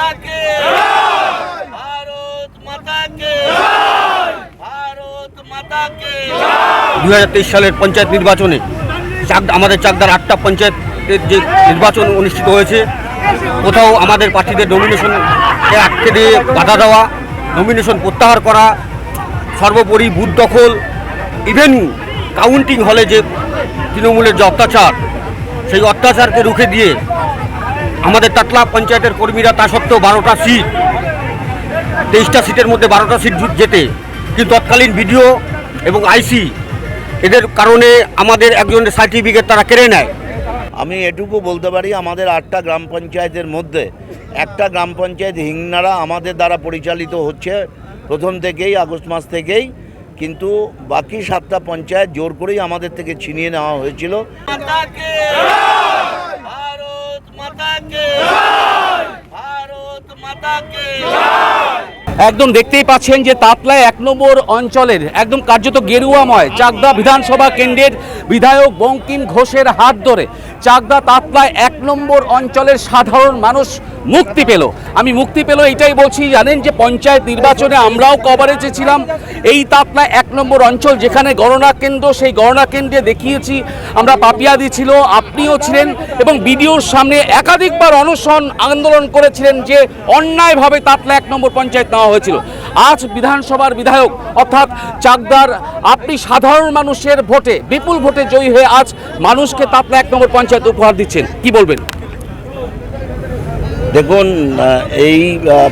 माता के भारत माता के भारत माता के 2023 সালের পঞ্চায়েত নির্বাচনে আমাদের চাকদার 8টা পঞ্চায়েতের যে নির্বাচন অনুষ্ঠিত হয়েছে, কোথাও আমাদের প্রার্থীদের নমিনেশনকে আটকে দিয়ে বাধা দেওয়া, নমিনেশন প্রত্যাহার করা, সর্বোপরি বুথ দখল, ইভেন কাউন্টিং হলে যে তৃণমূলের যে অত্যাচার, সেই অত্যাচারকে রুখে দিয়ে আমাদের তাতলা পঞ্চায়েতের কর্মীরা তা সত্ত্বেও 12টা সিট, 23টা সিটের মধ্যে 12টা সিট জেতে, কিন্তু তৎকালীন বিডিও এবং আইসি এদের কারণে আমাদের একজনের সার্টিফিকেট তারা কেড়ে নেয়। আমি এটুকু বলতে পারি, আমাদের 8টা গ্রাম পঞ্চায়েতের মধ্যে একটা গ্রাম পঞ্চায়েত হিংনারা আমাদের দ্বারা পরিচালিত হচ্ছে প্রথম থেকেই, আগস্ট মাস থেকেই, কিন্তু বাকি 7টা পঞ্চায়েত জোর করেই আমাদের থেকে ছিনিয়ে নেওয়া হয়েছিল। माता के भारत माता के भारत माता के একদম দেখতেই পাচ্ছেন যে তাতলায় 1 নম্বর অঞ্চলের একদম কার্যত গেরুয়াময় চাকদা বিধানসভা কেন্দ্রের বিধায়ক বঙ্কিম ঘোষের হাত ধরে চাকদা তাতলায় 1 নম্বর অঞ্চলের সাধারণ মানুষ মুক্তি পেল। আমি মুক্তি পেল এটাই বলছি, জানেন যে পঞ্চায়েত নির্বাচনে আমরাও কভারেজে ছিলাম। এই তাতলায় 1 নম্বর অঞ্চল যেখানে গণনা কেন্দ্র, সেই গণনা কেন্দ্রে দেখিয়েছি আমরা, পাপিয়াদি ছিল, আপনিও ছিলেন এবং বিডিওর সামনে একাধিকবার অনশন আন্দোলন করেছিলেন যে অন্যায়ভাবে তাতলা 1 নম্বর পঞ্চায়েত নেওয়া হয়েছিল। আজ বিধানসভার বিধায়ক অর্থাৎ চাকদার আপনি সাধারণ মানুষের ভোটে, বিপুল ভোটে জয়ী হয়ে আজ মানুষকে তাতলা 1 নম্বর পঞ্চায়েত উপহার দিচ্ছেন, কি বলবেন? দেখুন, এই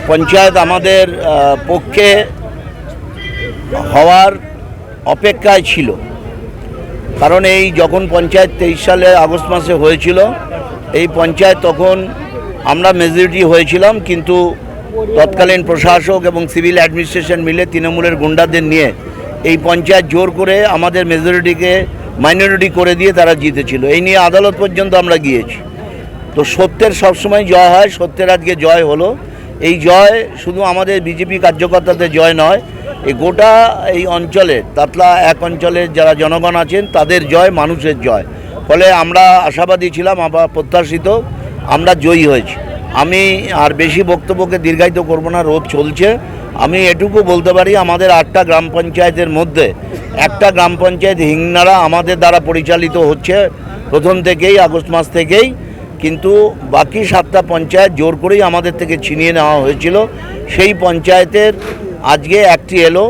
পঞ্চায়েত আমাদের পক্ষে হওয়ার অপেক্ষায় ছিল, কারণ এই যখন পঞ্চায়েত 23 সালে আগস্ট মাসে হয়েছিল, এই পঞ্চায়েত তখন আমরা মেজরিটি হয়েছিলাম, কিন্তু তৎকালীন প্রশাসক এবং সিভিল অ্যাডমিনিস্ট্রেশন মিলে তৃণমূলের গুন্ডাদের নিয়ে এই পঞ্চায়েত জোর করে আমাদের মেজরিটিকে মাইনরিটি করে দিয়ে তারা জিতেছিল। এই নিয়ে আদালত পর্যন্ত আমরা গিয়েছি। তো সত্যের সবসময় জয় হয়, সত্যের আজকে জয় হলো। এই জয় শুধু আমাদের বিজেপি কার্যকর্তাদের জয় নয়, এই গোটা এই অঞ্চলের তাতলা 1 অঞ্চলের যারা জনগণ আছেন তাদের জয়, মানুষের জয়। ফলে আমরা আশাবাদী ছিলাম, আবার প্রত্যাশিত আমরা জয়ী হয়েছি। আমি আর বেশি বক্তব্যকে দীর্ঘায়িত করব না, রোদ চলছে। আমি এটুকু বলতে পারি, আমাদের 8টা গ্রাম পঞ্চায়েতের মধ্যে একটা গ্রাম পঞ্চায়েত হিংনারা আমাদের দ্বারা পরিচালিত হচ্ছে প্রথম থেকেই, আগস্ট মাস থেকেই, কিন্তু বাকি 7টা পঞ্চায়েত জোর করেই আমাদের থেকে ছিনিয়ে নেওয়া হয়েছিল। সেই পঞ্চায়েতের আজকে একটি এলো।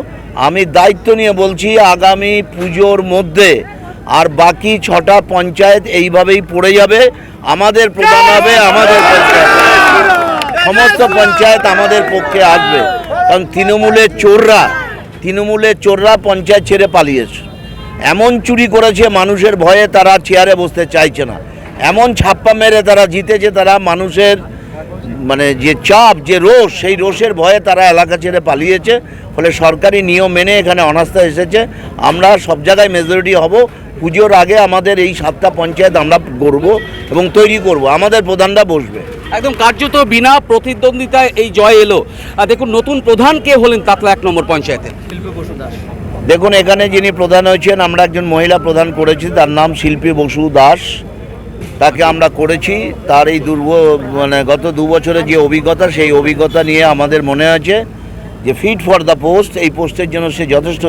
আমি দায়িত্ব নিয়ে বলছি, আগামী পুজোর মধ্যে আর বাকি 6টা পঞ্চায়েত এইভাবেই পড়ে যাবে। আমাদের প্রধান হবে আমাদের পঞ্চায়েত, সমস্ত পঞ্চায়েত আমাদের পক্ষে আসবে, কারণ তৃণমূলের চোররা পঞ্চায়েত ছেড়ে পালিয়েছে। এমন চুরি করেছে, মানুষের ভয়ে তারা চেয়ারে বসতে চাইছে না, এমন ছাপ্পা মেরে তারা জিতেছে, তারা মানুষের মানে যে চাপ, যে রোষ, সেই রোষের ভয়ে তারা এলাকা ছেড়ে পালিয়েছে। ফলে সরকারি নিয়ম মেনে এখানে অনাস্থা এসেছে। আমরা সব জায়গায় মেজরিটি হব। পুজোর আগে আমাদের এই 7টা পঞ্চায়েত আমরা গড়ব এবং তৈরি করব, আমাদের প্রধানরা বসবে। একদম কার্যত বিনা প্রতিদ্বন্দ্বিতায় এই জয় এলো। দেখুন, নতুন প্রধান কে হলেন তাতলা 1 নম্বর পঞ্চায়েতের? দেখুন, এখানে যিনি প্রধান হয়েছেন, আমরা একজন মহিলা প্রধান করেছি, তার নাম শিল্পী বসু দাস। তাকে আমরা করেছি। তার এই গত 2 বছরের যে অভিজ্ঞতা, সেই অভিজ্ঞতা নিয়ে আমাদের মনে আছে যে ফিট ফর দ্য পোস্ট, এই পোস্টের জন্য সে যথেষ্ট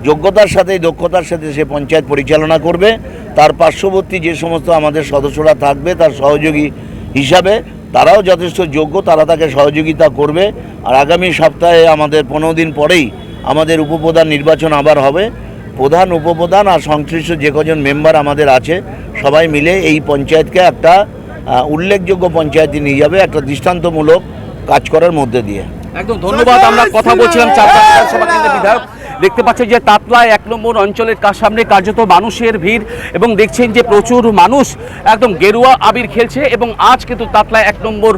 যোগ্যতার সাথে, দক্ষতার সাথে সে পঞ্চায়েত পরিচালনা করবে। তার পার্শ্ববর্তী যে সমস্ত আমাদের সদস্যরা থাকবে তার সহযোগী হিসাবে, তারাও যথেষ্ট যোগ্য, তারা তাকে সহযোগিতা করবে। আর আগামী সপ্তাহে আমাদের 15 দিন পরেই আমাদের উপপ্রধান নির্বাচন আবার হবে। প্রধান, উপপ্রধান আর সংশ্লিষ্ট যে কজন মেম্বার আমাদের আছে, সবাই মিলে এই পঞ্চায়েতকে একটা উল্লেখযোগ্য পঞ্চায়েতে নিয়ে যাবে, একটা দৃষ্টান্তমূলক কাজ করার মধ্যে দিয়ে। একদম ধন্যবাদ। আমরা কথা বলছিলাম চাকদা বিধানসভা কেন্দ্রের বিধায়ক। দেখতে পাচ্ছেন যে তাতলায় 1 নম্বর অঞ্চলের সামনে কার্যত মানুষের ভিড় এবং দেখছেন যে প্রচুর মানুষ একদম গেরুয়া আবির খেলছে এবং আজ কিন্তু তাতলায় 1 নম্বর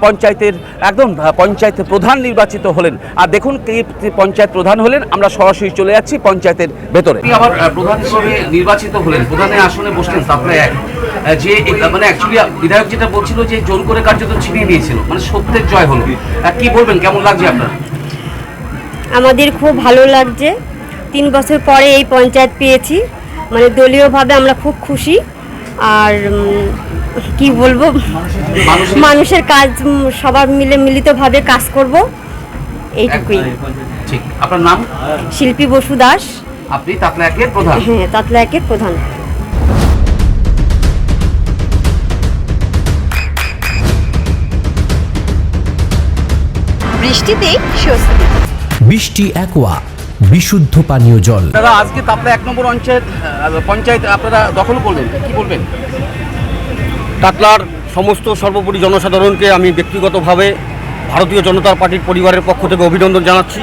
পঞ্চায়েতের একদম পঞ্চায়েত প্রধান নির্বাচিত হলেন। আর দেখুন কে পঞ্চায়েত প্রধান হলেন, আমরা সরাসরি চলে যাচ্ছি পঞ্চায়েতের ভেতরে। আবার প্রধান হিসেবে নির্বাচিত হলেন, প্রধানের আসনে বসলেন তাতলায় 1, যে মানে অ্যাকচুয়ালি বিধায়ক যেটা বলছিল যে জোর করে কার্যত ছিনিয়ে দিয়েছিল, মানে সত্যের জয় হলো। কি বলবেন, কেমন লাগছে আপনার? আমাদের খুব ভালো লাগছে। 3 বছর পরে এই পঞ্চায়েত পেয়েছি, মানে দলীয়ভাবে আমরা খুব খুশি। আর কি বলবো, মানুষের কাজ সবার মিলে মিলিতভাবে কাজ করব, এইটুকুই। ঠিক, আপনার নাম? শিল্পী বসু দাস। আপনি তাতলা একের প্রধান? হ্যাঁ, তাতলা একের প্রধান। বৃষ্টিতেই স্বস্তি। বৃষ্টি অ্যাকোয়া বিশুদ্ধ পানীয় জল। দাদা, আজকে তাতলা 1 নম্বর পঞ্চায়েত আপনারা দখল করলেন, কি বলবেন? তাতলার সমস্ত সর্বোপরি জনসাধারণকে আমি ব্যক্তিগতভাবে ভারতীয় জনতা পার্টির পরিবারের পক্ষ থেকে অভিনন্দন জানাচ্ছি।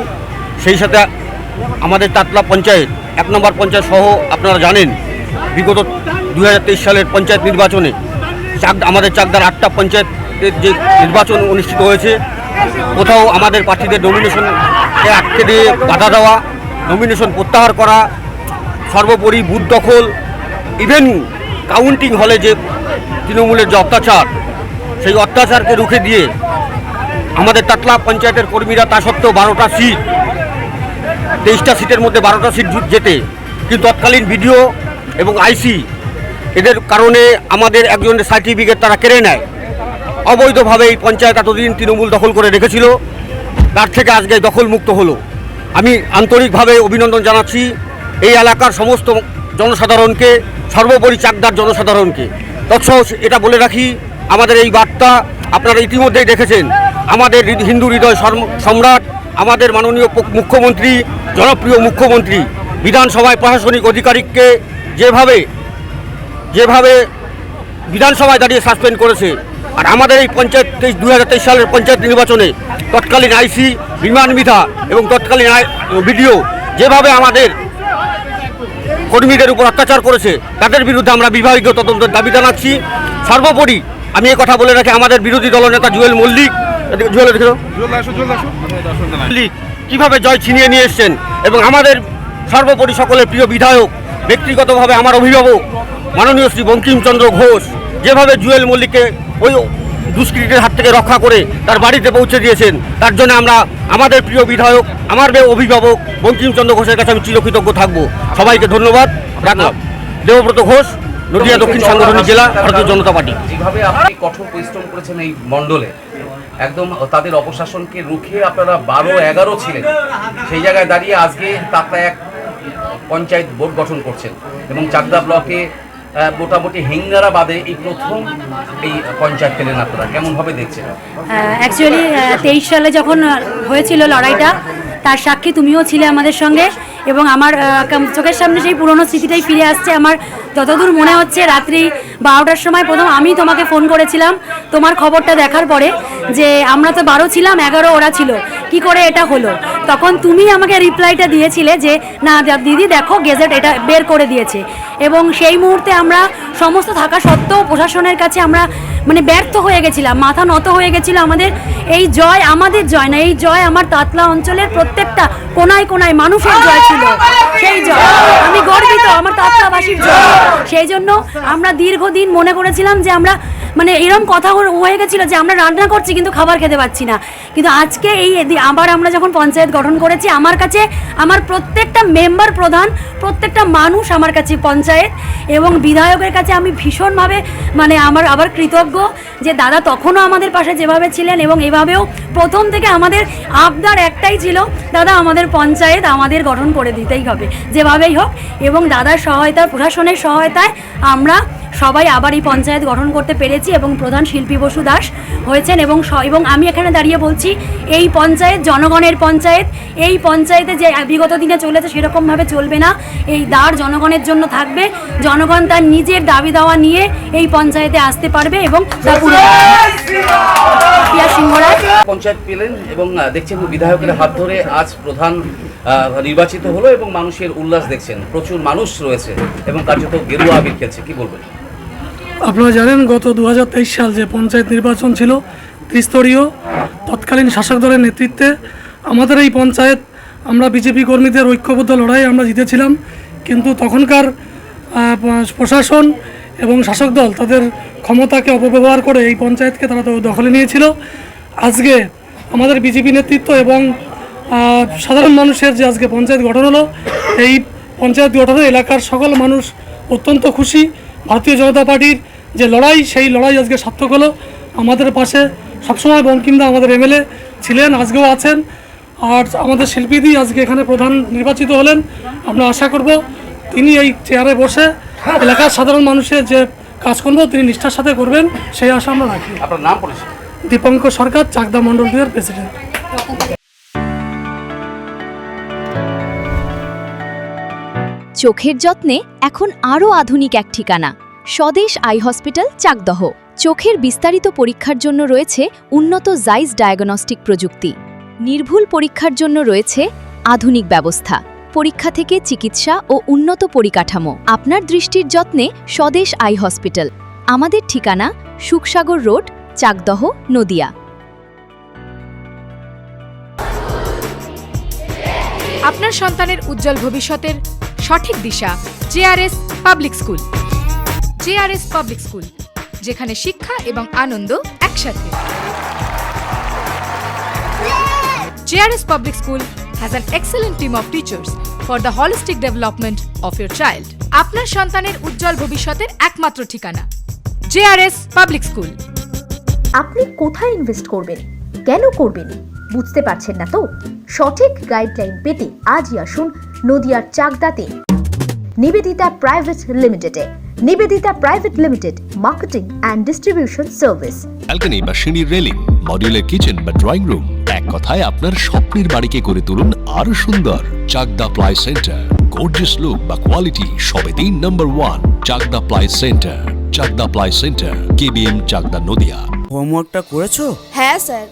সেই সাথে আমাদের তাতলা পঞ্চায়েত 1 নম্বর পঞ্চায়েত সহ আপনারা জানেন বিগত 2023 সালের পঞ্চায়েত নির্বাচনে আমাদের চাকদার 8টা পঞ্চায়েতের যে নির্বাচন অনুষ্ঠিত হয়েছে, কোথাও আমাদের প্রার্থীদের নমিনেশনকে আটকে দিয়ে বাধা দেওয়া, নমিনেশন প্রত্যাহার করা, সর্বোপরি বুথ দখল, ইভেন কাউন্টিং হলে যে তৃণমূলের যে অত্যাচার, সেই অত্যাচারকে রুখে দিয়ে আমাদের তাতলা পঞ্চায়েতের কর্মীরা তা সত্ত্বেও 12টা সিট, 23টা সিটের মধ্যে 12টা সিট যেতে, কিন্তু তৎকালীন বিডিও এবং আইসি এদের কারণে আমাদের একজনের সার্টিফিকেট তারা কেড়ে নেয়। অবৈধভাবে এই পঞ্চায়েত এতদিন তৃণমূল দখল করে রেখেছিল, তার থেকে আজকে দখলমুক্ত হলো। আমি আন্তরিকভাবে অভিনন্দন জানাচ্ছি এই এলাকার সমস্ত জনসাধারণকে, সর্বোপরি চাকদার জনসাধারণকে। তৎসহ এটা বলে রাখি, আমাদের এই বার্তা আপনারা ইতিমধ্যেই দেখেছেন, আমাদের হিন্দু হৃদয় সম্রাট, আমাদের মাননীয় মুখ্যমন্ত্রী, জনপ্রিয় মুখ্যমন্ত্রী বিধানসভায় প্রশাসনিক আধিকারিককে যেভাবে বিধানসভায় দাঁড়িয়ে সাসপেন্ড করেছে, আর আমাদের এই পঞ্চায়েত 2023 সালের পঞ্চায়েত নির্বাচনে তৎকালীন আইসি বিমান বিধা এবং তৎকালীন বিডিও যেভাবে আমাদের কর্মীদের উপর অত্যাচার করেছে, তাদের বিরুদ্ধে আমরা বিভাগীয় তদন্তের দাবি জানাচ্ছি। সর্বোপরি আমি এই কথা বলে রাখি, আমাদের বিরোধী দলনেতা জুয়েল মল্লিক কীভাবে জয় ছিনিয়ে নিয়ে এসছেন, এবং আমাদের সর্বোপরি সকলের প্রিয় বিধায়ক, ব্যক্তিগতভাবে আমার অভিভাবক মাননীয় শ্রী বঙ্কিমচন্দ্র ঘোষ যেভাবে জুয়েল মল্লিককে ওই দুষ্কৃতীদের হাত থেকে রক্ষা করে তার বাড়িতে পৌঁছে দিয়েছেন, তার জন্য আমরা আমাদের প্রিয় বিধায়ক, আমার অভিভাবক বঙ্কিমচন্দ্র ঘোষের কাছে আমি চিরকৃতজ্ঞ থাকবো। সবাইকে ধন্যবাদ রাখলাম। দেবব্রত ঘোষ, নদিয়া দক্ষিণ সাংগঠনিক জেলা, ভারতীয় জনতা পার্টি। যেভাবে আপনি কঠোর পরিশ্রম করেছেন এই মণ্ডলে, একদম তাদের অপশাসনকে রুখে আপনারা 12-11 ছিলেন, সেই জায়গায় দাঁড়িয়ে আজকে তাতলা 1 পঞ্চায়েত বোর্ড গঠন করছেন এবং চাকদা ব্লকে মোটামুটি হিঙ্গারা বাদে এই প্রথম এই পঞ্চায়েত পেলেন আপনারা, কেমনভাবে দেখছেন? অ্যাকচুয়ালি 23 সালে যখন হয়েছিল লড়াইটা, তার সাক্ষী তুমিও ছিলে আমাদের সঙ্গে, এবং আমার চোখের সামনে সেই পুরনো স্মৃতিটাই ফিরে আসছে। আমার যতদূর মনে হচ্ছে, রাত্রি 12টার সময় প্রথম আমি তোমাকে ফোন করেছিলাম তোমার খবরটা দেখার পরে, যে আমরা তো 12 ছিলাম, 11 ওরা ছিল, কি করে এটা হলো? তখন তুমি আমাকে রিপ্লাইটা দিয়েছিলে যে না দিদি দেখো গেজেট এটা বের করে দিয়েছে, এবং সেই মুহূর্তে আমরা সমস্ত থাকা সত্ত্বেও প্রশাসনের কাছে আমরা মানে ব্যর্থ হয়ে গেছিলাম, মাথা নত হয়ে গেছিল। আমাদের এই জয় আমাদের জয় না, এই জয় আমার তাতলা অঞ্চলের প্রত্যেকটা কোনায় কোনায় মানুষের জয় ছিল। সেই জয় আমি গর্বিত, আমার তাতলাবাসীর জয়। সেই জন্য আমরা দীর্ঘদিন মনে করেছিলাম যে আমরা মানে এরকম কথা হয়ে গেছিল যে আমরা রান্না করছি কিন্তু খাবার খেতে পাচ্ছি না। কিন্তু আজকে এই আবার আমরা যখন পঞ্চায়েত গঠন করেছি, আমার কাছে আমার প্রত্যেকটা মেম্বার প্রধান, প্রত্যেকটা মানুষ আমার কাছে পঞ্চায়েত এবং বিধায়কের কাছে আমি ভীষণভাবে মানে আমার আবার কৃতজ্ঞ যে দাদা তখনও আমাদের পাশে যেভাবে ছিলেন, এবং এভাবেও প্রথম থেকে আমাদের আবদার একটাই ছিল, দাদা আমাদের পঞ্চায়েত আমাদের গঠন করে দিতেই হবে যেভাবেই হোক। এবং দাদার সহায়তায়, প্রশাসনের সহায়তায় আমরা সবাই আবার এই পঞ্চায়েত গঠন করতে পেরেছি, এবং প্রধান শিল্পী বসু দাস হয়েছেন। এবং আমি এখানে দাঁড়িয়ে বলছি, এই পঞ্চায়েত জনগণের পঞ্চায়েত। এই পঞ্চায়েতে যে বিগত দিনে চলেছে সেরকমভাবে চলবে না, এই দ্বার জনগণের জন্য থাকবে। জনগণ তার নিজের দাবি দাওয়া নিয়ে এই পঞ্চায়েতে আসতে পারবে, এবং পঞ্চায়েত পেলেন এবং দেখছেন বিধায়কের হাত ধরে আজ প্রধান নির্বাচিত হলো, এবং মানুষের উল্লাস দেখছেন, প্রচুর মানুষ রয়েছে এবং কার্যত গেরুয়া আবির খেলছে, কি বলবেন? আপনারা জানেন গত 2023 সাল যে পঞ্চায়েত নির্বাচন ছিল ত্রিস্তরীয়, তৎকালীন শাসক দলের নেতৃত্বে আমাদের এই পঞ্চায়েত আমরা বিজেপি কর্মীদের ঐক্যবদ্ধ লড়াই আমরা জিতেছিলাম। কিন্তু তখনকার প্রশাসন এবং শাসক দল তাদের ক্ষমতাকে অপব্যবহার করে এই পঞ্চায়েতকে তারা তো দখলে নিয়েছিল। আজকে আমাদের বিজেপি নেতৃত্ব এবং সাধারণ মানুষের যে আজকে পঞ্চায়েত গঠন হলো, এই পঞ্চায়েত গঠনে এলাকার সকল মানুষ অত্যন্ত খুশি। ভারতীয় জনতা পার্টির যে লড়াই, সেই লড়াই আজকে সার্থক হলো। আমাদের পাশে সবসময় বঙ্কিমদা আমাদের এমএলএ ছিলেন, আজকেও আছেন। আর আমাদের শিল্পীদি আজকে এখানে প্রধান নির্বাচিত হলেন। আমরা আশা করব তিনি এই চেয়ারে বসে এলাকার সাধারণ মানুষের যে কাজকর্ম তিনি নিষ্ঠার সাথে করবেন, সেই আশা আমরা রাখি। আপনার নাম পড়েছে? দীপঙ্কর সরকার, চাকদা মণ্ডল 2 এর প্রেসিডেন্ট। চোখের যত্নে এখন আরও আধুনিক এক ঠিকানা, স্বদেশ আই হসপিটাল, চাকদহ। চোখের বিস্তারিত পরীক্ষার জন্য রয়েছে উন্নত জাইস ডায়াগনস্টিক প্রযুক্তি। নির্ভুল পরীক্ষার জন্য রয়েছে আধুনিক ব্যবস্থা, পরীক্ষা থেকে চিকিৎসা ও উন্নত পরিকাঠামো। আপনার দৃষ্টির যত্নে স্বদেশ আই হসপিটাল। আমাদের ঠিকানা সুখসাগর রোড, চাকদহ, নদিয়া। আপনার সন্তানের উজ্জ্বল ভবিষ্যতের সঠিক দিশা JRS public school. JRS public school, যেখানে শিক্ষা এবং আনন্দ একসাথে। JRS public school has an excellent team of teachers for the holistic development of your child. আপনার সন্তানের উজ্জ্বল ভবিষ্যতের একমাত্র ঠিকানা জেআরএস পাবলিক স্কুল। আপনি কোথায় ইনভেস্ট করবেন, কেন করবেন বুঝতে পারছেন না তো? সঠিক গাইডলাইন পেতে আজই আসুন নদিয়ার চাকদাতে নিবেদিতা প্রাইভেট লিমিটেডে। Nivedita private limited, marketing and distribution service. Balcony বা সিঁড়ির রেলিং, মডিউলার কিচেন বা ড্রয়িং রুম, এক কথায় আপনার স্বপ্নের বাড়িকে করে তুলুন আরো সুন্দর। Chakdah ply centre, gorgeous look বা কোয়ালিটি সবে 3 number 1 Chakdah ply centre. Chakdah ply centre, KBM, Chakdah, Nadia. হোমওয়ার্কটা করেছো? হ্যাঁ স্যার।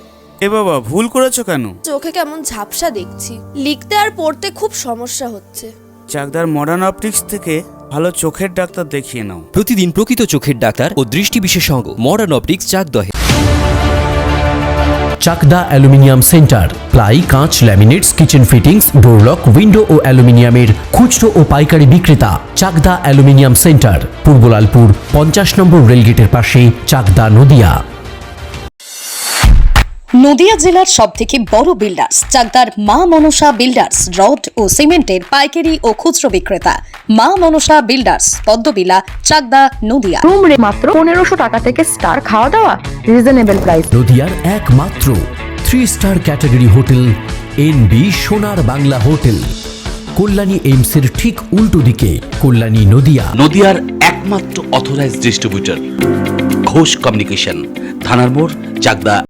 এ বাবা, ভুল করেছো কেন? চোখে কেমন ঝাপসা দেখছি, লিখতে আর পড়তে খুব সমস্যা হচ্ছে। চাকদার মডার্ন অপটিক্স থেকে ভালো চোখের ডাক্তার দেখিয়ে নাও। প্রতিদিন প্রকৃত চোখের ডাক্তার ও দৃষ্টি বিশেষজ্ঞ মডার্ন অপটিক্স, চাকদহে। চাকদা অ্যালুমিনিয়াম সেন্টার, প্লাই, কাঁচ, laminates, kitchen fittings, door lock, window ও অ্যালুমিনিয়ামের খুচরো ও পাইকারি বিক্রেতা। চাকদা অ্যালুমিনিয়াম সেন্টার, পূর্ব লালপুর 50 নম্বর রেলগেটের পাশে, চাকদা, নদিয়া। নদিয়া জেলার সবথেকে বড় বিল্ডার্স চাকদার মা মনসা বিল্ডার্স, রড ও সিমেন্টের পাইকারি ও খুচরো বিক্রেতা। মা মনসা বিল্ডার্স, পদ্মবিলা, চাকদা, নদিয়া। রুম রে মাত্র 1500 টাকা থেকে স্টার, খাওয়া দাওয়া রিজনেবল প্রাইস। নদিয়ার একমাত্র 3 স্টার ক্যাটাগরি হোটেল এনবি সোনার বাংলা হোটেল, কল্যাণী এইমসের ঠিক উল্টো দিকে, কল্যাণী, নদিয়া। নদিয়ার একমাত্র অথরাইজড ডিস্ট্রিবিউটর ঘোষ কমিউনিকেশন, থানার মোড়, চাকদা।